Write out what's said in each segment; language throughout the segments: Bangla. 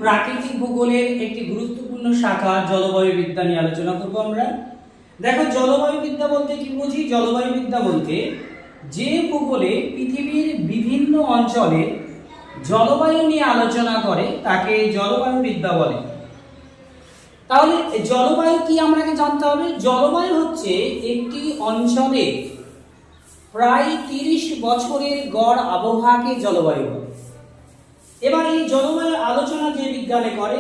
প্রাকৃতিক ভূগোলের একটি গুরুত্বপূর্ণ শাখা জলবায়ু বিদ্যা নিয়ে আলোচনা করব আমরা। দেখো, জলবায়ু বিদ্যা বলতে কি বুঝি? জলবায়ু বিদ্যা বলতে যে ভূগোলে পৃথিবীর বিভিন্ন অঞ্চলে জলবায়ু নিয়ে আলোচনা করে তাকে জলবায়ু বিদ্যা বলে। তাহলে জলবায়ু কি আমাকে জানতে হবে? জলবায়ু হচ্ছে একটি অঞ্চলে প্রায় 30 বছরের গড় আবহাওয়াকে জলবায়ু বলে। এবার এই জলবায়ু আলোচনা যে বিজ্ঞানে করে,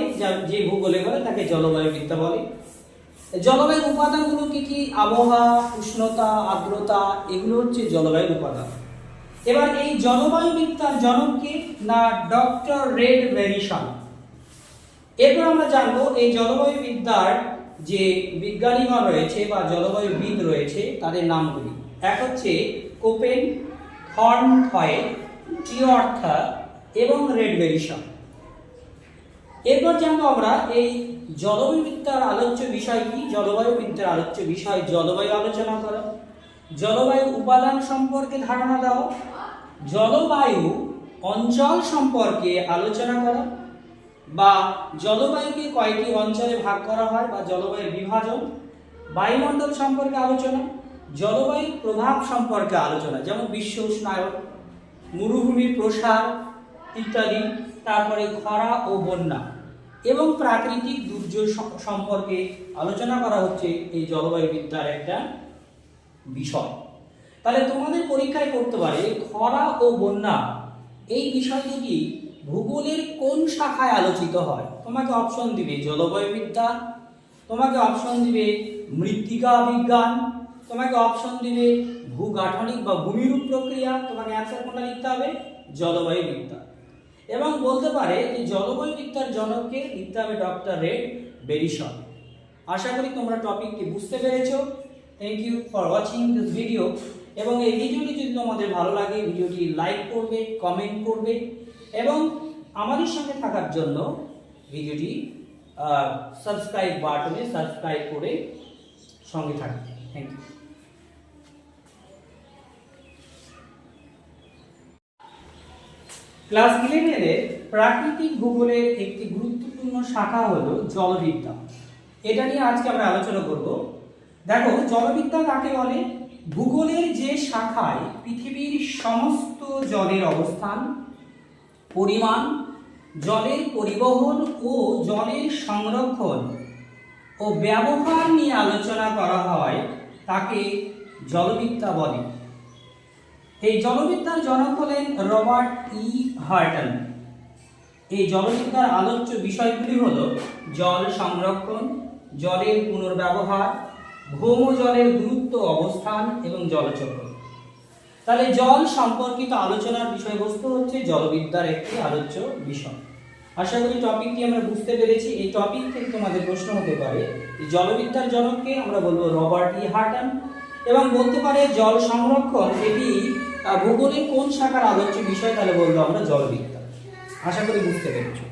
যে ভূগোলে করে, তাকে জলবায়ু বিদ্যা বলে। জলবায়ুর উপাদানগুলো কি কি? আবহাওয়া, উষ্ণতা, আর্দ্রতা, এগুলো হচ্ছে জলবায়ুর উপাদান। এবার এই জলবায়ু বিদ্যার জনক কে? না, ডক্টর রেড ভেরিসন। এরপর আমরা জানবো এই জলবায়ু বিদ্যার যে বিজ্ঞানীগণ রয়েছে বা জলবায়ুবিদ রয়েছে তাদের নামগুলি। এক হচ্ছে কোপেন, থর্নথয়েল, টিওর্থা এবং রেড ভেরিসন। এরপর জানবো আমরা এই জলবায়ু বিদ্যার আলোচ্য বিষয় কি। জলবায়ু বিদ্যার আলোচ্য বিষয় জলবায়ু আলোচনা করা, জলবায়ু উপাদান সম্পর্কে ধারণা দেওয়া, জলবায়ু অঞ্চল সম্পর্কে আলোচনা করা বা জলবায়ুকে কয়টি অঞ্চলে ভাগ করা হয় বা জলবায়ুর বিভাজন, বায়ুমণ্ডল সম্পর্কে আলোচনা, জলবায়ুর প্রভাব সম্পর্কে আলোচনা, যেমন বিশ্ব উষ্ণায়ন, মরুভূমির প্রসার ইত্যাদি, তারপরে খরা ও বন্যা এবং প্রাকৃতিক দুর্যোগ সম্পর্কে আলোচনা করা হচ্ছে এই জলবায়ু বিদ্যার একটা বিষয়। তাহলে তোমাদের পরীক্ষায় করতে পারে খরা ও বন্যা এই বিষয় দুটি ভূগোলের কোন শাখায় আলোচিত হয়। তোমাকে অপশন দিবে জলবায়ু বিদ্যা, তোমাকে অপশন দিবে মৃত্তিকা বিজ্ঞান, তোমাকে অপশন দিবে ভূগাঠনিক বা ভূমিরূপ প্রক্রিয়া। তোমাকে অ্যান্সার কোনটা লিখতে হবে? জলবায়ু বিদ্যা। এবং বলতে পারে যে জলবায়ু বিদ্যার জনককে লিখতে হবে ডক্টর রেড ভেরিসন। আশা করি তোমরা টপিকটি বুঝতে পেরেছো। Thank you for watching this video. এবং এই ভিডিওটি যদি তোমাদের ভালো লাগে, ভিডিওটি লাইক করবে, কমেন্ট করবে এবং আমাদের সঙ্গে থাকার জন্য ভিডিওটি সাবস্ক্রাইব বাটনে সাবস্ক্রাইব করে সঙ্গে থাকবে। Thank you. ক্লাস 11-এর প্রাকৃতিক ভূগোলের একটি গুরুত্বপূর্ণ শাখা হলো জলবিদ্যা। এটা নিয়ে আজকে আমরা আলোচনা করব। দেখো, জলবিদ্যা কাকে বলে? ভূগোলের যে শাখায় পৃথিবীর সমস্ত জলের অবস্থান, পরিমাণ, জলের পরিবহন ও জলের সংরক্ষণ ও ব্যবহার নিয়ে আলোচনা করা হয় তাকে জলবিদ্যা বলে। এই জলবিদ্যার জনক হলেন রবার্ট ই হার্টন। এই জলবিদ্যার আলোচ্য বিষয়গুলি হল জল সংরক্ষণ, জলের পুনর্ব্যবহার, ভৌম জলের গুরুত্ব, অবস্থান এবং জলচক্র। তাহলে জল সম্পর্কিত আলোচনার বিষয়বস্তু হচ্ছে জলবিদ্যার একটি আলোচ্য বিষয়। আশা করি টপিকটি আমরা বুঝতে পেরেছি। এই টপিক থেকে তোমাদের প্রশ্ন হতে পারে জলবিদ্যার জনককে? আমরা বলবো রবার্ট ই হার্টন। এবং বলতে পারে জল সংরক্ষণ এটি ভূগোলের কোন শাখার আলোচ্য বিষয়? তাহলে বলবো আমরা জলবিদ্যা। আশা করি বুঝতে পেরেছো।